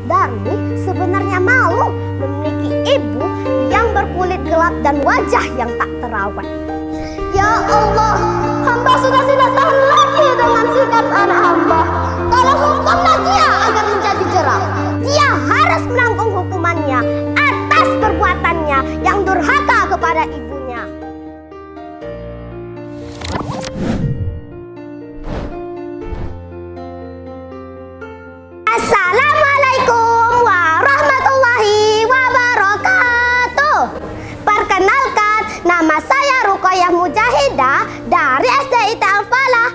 Darmi sebenarnya malu memiliki ibu yang berkulit gelap dan wajah yang tak terawat. Ya Allah, hamba sudah tidak tahan lagi dengan sikap anak hamba. Tolong hukumlah dia agar menjadi jerah. Dia harus menanggung hukumannya atas perbuatannya yang durhaka kepada ibunya. Assalamualaikum warahmatullahi wabarakatuh. Perkenalkan, nama saya Ruqayyah Mujahidah dari SDIT Al-Falah.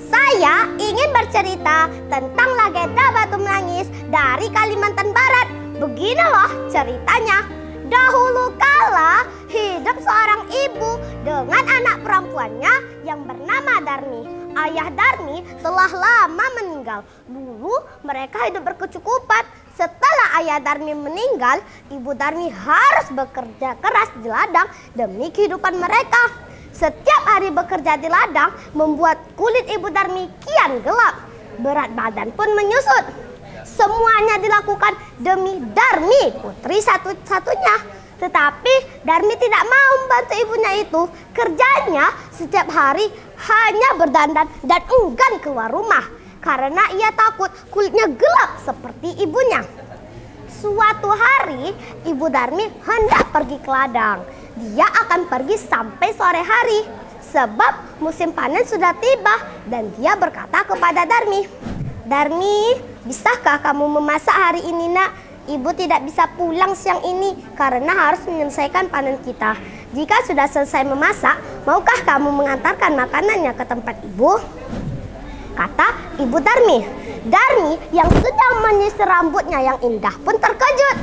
Saya ingin bercerita tentang legenda Batu Menangis dari Kalimantan Barat. Begini loh ceritanya. Dahulu kala hidup seorang ibu dengan anak perempuannya yang bernama Darmi. Ayah Darmi telah lama meninggal. Dulu mereka hidup berkecukupan. Setelah ayah Darmi meninggal, ibu Darmi harus bekerja keras di ladang demi kehidupan mereka. Setiap hari bekerja di ladang membuat kulit ibu Darmi kian gelap. Berat badan pun menyusut. Semuanya dilakukan demi Darmi, putri satu-satunya. Tetapi Darmi tidak mau membantu ibunya itu. Kerjanya setiap hari hanya berdandan dan enggan keluar rumah karena ia takut kulitnya gelap seperti ibunya. Suatu hari ibu Darmi hendak pergi ke ladang. Dia akan pergi sampai sore hari sebab musim panen sudah tiba, dan dia berkata kepada Darmi, "Darmi, bisakah kamu memasak hari ini, Nak? Ibu tidak bisa pulang siang ini karena harus menyelesaikan panen kita. Jika sudah selesai memasak, maukah kamu mengantarkan makanannya ke tempat ibu?" Kata ibu Darmi. Darmi yang sedang menyisir rambutnya yang indah pun terkejut.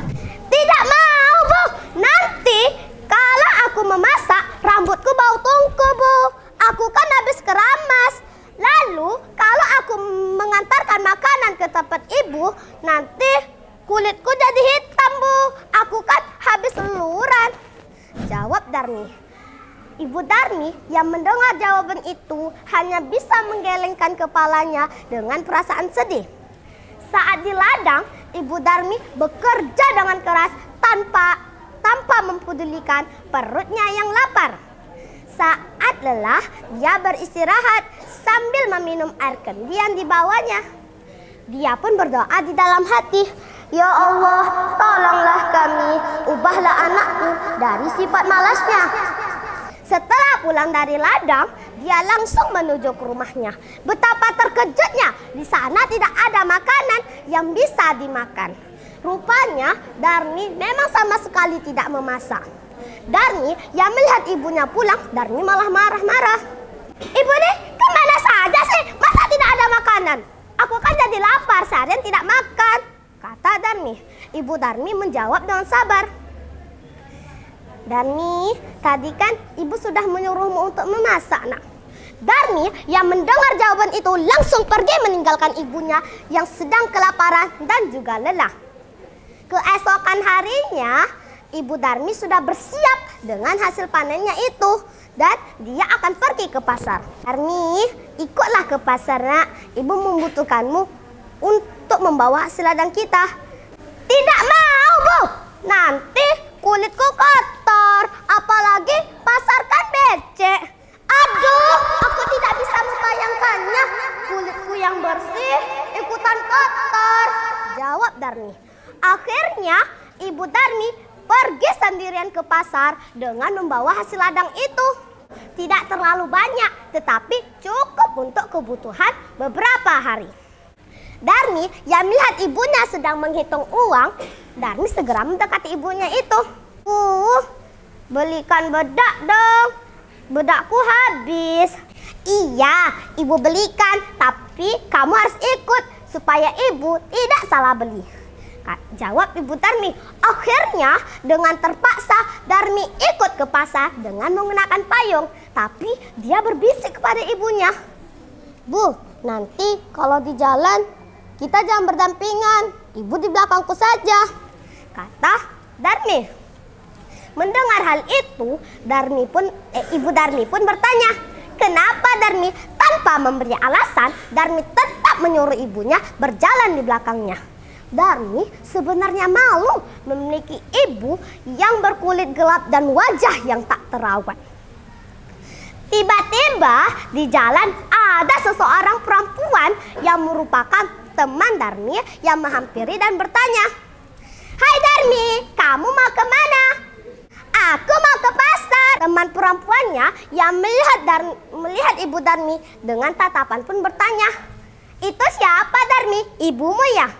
"Tidak mau, Bu. Nanti kalau aku memasak, rambutku bau tungku, Bu. Aku kan habis keramas. Lalu kalau aku mengantarkan makanan ke tempat ibu, nanti kulitku jadi hitam, Bu. Aku kan habis luluran," jawab Darmi. Ibu Darmi yang mendengar jawaban itu hanya bisa menggelengkan kepalanya dengan perasaan sedih. Saat di ladang, ibu Darmi bekerja dengan keras tanpa mempedulikan perutnya yang lapar. Saat lelah, dia beristirahat sambil meminum air kendi yang dibawanya. Dia pun berdoa di dalam hati, "Ya Allah, tolonglah kami, ubahlah anakku dari sifat malasnya." Setelah pulang dari ladang, dia langsung menuju ke rumahnya. Betapa terkejutnya, di sana tidak ada makanan yang bisa dimakan. Rupanya Darmi memang sama sekali tidak memasak. Darmi yang melihat ibunya pulang, Darmi malah marah-marah. "Ibu nih, kemana saja sih? Masa tidak ada makanan? Aku kan jadi lapar, seharian tidak makan," kata Darmi. Ibu Darmi menjawab dengan sabar, "Darmi, tadi kan ibu sudah menyuruhmu untuk memasak, Nak." Darmi yang mendengar jawaban itu langsung pergi meninggalkan ibunya yang sedang kelaparan dan juga lelah. Keesokan harinya, ibu Darmi sudah bersiap dengan hasil panennya itu dan dia akan pergi ke pasar. "Darmi, ikutlah ke pasar, Nak. Ibu membutuhkanmu untuk membawa hasil ladang kita." "Tidak mau, Bu. Nanti kulitku kotor, apalagi pasar kan becek. Aduh, aku tidak bisa membayangkannya. Kulitku yang bersih ikutan kotor," jawab Darmi. Akhirnya ibu Darmi pergi sendirian ke pasar dengan membawa hasil ladang itu. Tidak terlalu banyak, tetapi cukup untuk kebutuhan beberapa hari. Darmi yang melihat ibunya sedang menghitung uang, Darmi segera mendekati ibunya itu. Belikan bedak dong. Bedakku habis." "Iya, ibu belikan, tapi kamu harus ikut supaya ibu tidak salah beli," jawab ibu Darmi. Akhirnya dengan terpaksa Darmi ikut ke pasar dengan menggunakan payung. Tapi dia berbisik kepada ibunya, "Bu, nanti kalau di jalan kita jangan berdampingan. Ibu di belakangku saja," kata Darmi. Mendengar hal itu, ibu Darmi pun bertanya, kenapa Darmi tanpa memberi alasan, Darmi tetap menyuruh ibunya berjalan di belakangnya. Darmi sebenarnya malu memiliki ibu yang berkulit gelap dan wajah yang tak terawat. Tiba-tiba di jalan ada seseorang perempuan yang merupakan teman Darmi yang menghampiri dan bertanya, "Hai Darmi, kamu mau kemana?" "Aku mau ke pasar." Teman perempuannya yang melihat ibu Darmi dengan tatapan pun bertanya, "Itu siapa Darmi? Ibumu ya?"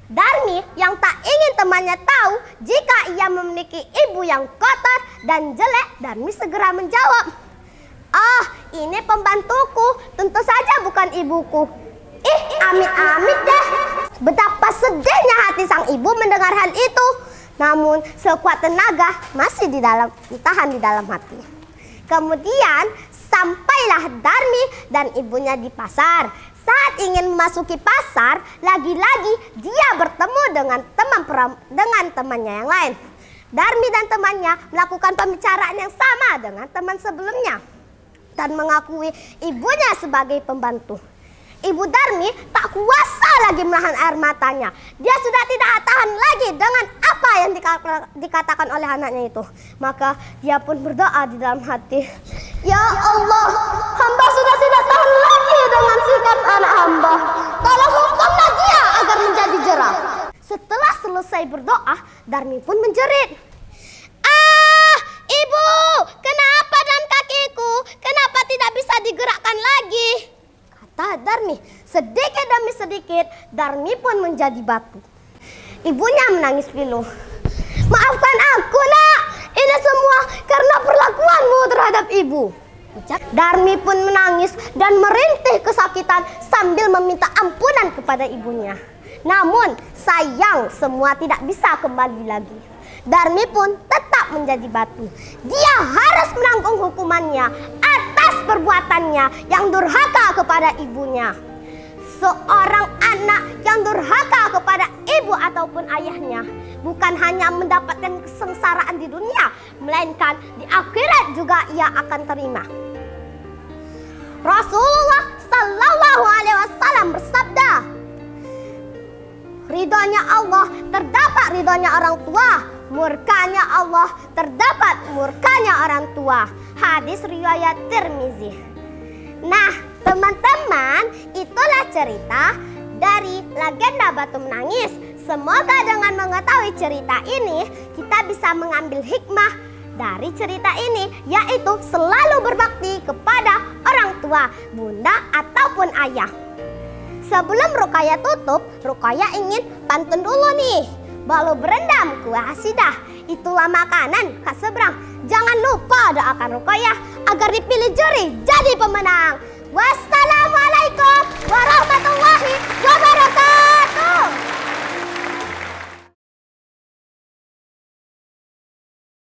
Darmi yang tak ingin temannya tahu jika ia memiliki ibu yang kotor dan jelek, Darmi segera menjawab, "Oh, ini pembantuku, tentu saja bukan ibuku." Ih, amit-amit deh. Betapa sedihnya hati sang ibu mendengar hal itu. Namun sekuat tenaga masih ditahan di dalam hati. Kemudian sampailah Darmi dan ibunya di pasar. Saat ingin memasuki pasar, lagi-lagi dia bertemu dengan temannya yang lain. Darmi dan temannya melakukan pembicaraan yang sama dengan teman sebelumnya dan mengakui ibunya sebagai pembantu. Ibu Darmi tak kuasa lagi menahan air matanya. Dia sudah tidak tahan lagi dengan apa yang dikatakan oleh anaknya itu. Maka dia pun berdoa di dalam hati, "Ya Allah, hamba sudah tidak tahan lagi dengan sikap anak hamba. Tolong hukumlah dia agar menjadi jera." Setelah selesai berdoa, Darmi pun menjerit, "Ah, ibu, kenapa dalam kakiku? Kenapa tidak bisa digerakkan lagi?" Kata Darmi. Sedikit demi sedikit, Darmi pun menjadi batu. Ibunya menangis pilu. "Maafkan aku, nak. Ini semua karena perlakuanmu terhadap ibu." Darmi pun menangis dan merintih kesakitan sambil meminta ampunan kepada ibunya. Namun sayang, semua tidak bisa kembali lagi. Darmi pun tetap menjadi batu. Dia harus menanggung hukumannya atas perbuatannya yang durhaka kepada ibunya. Seorang anak yang durhaka kepada ibu ataupun ayahnya bukan hanya mendapatkan kesengsaraan di dunia, melainkan di akhirat juga ia akan terima. Rasulullah Sallallahu Alaihi Wasallam bersabda, "Ridhonya Allah terdapat ridhonya orang tua, murkanya Allah terdapat murkanya orang tua." Hadis riwayat Tirmizi. Nah, teman-teman, itulah cerita dari legenda Batu Menangis. Semoga dengan mengetahui cerita ini, kita bisa mengambil hikmah dari cerita ini, yaitu selalu berbakti kepada orang tua, bunda ataupun ayah. Sebelum Ruqayyah tutup, Ruqayyah ingin pantun dulu nih. Balu berendam kuah hasidah, itulah makanan khas seberang. Jangan lupa doakan Ruqayyah agar dipilih juri jadi pemenang.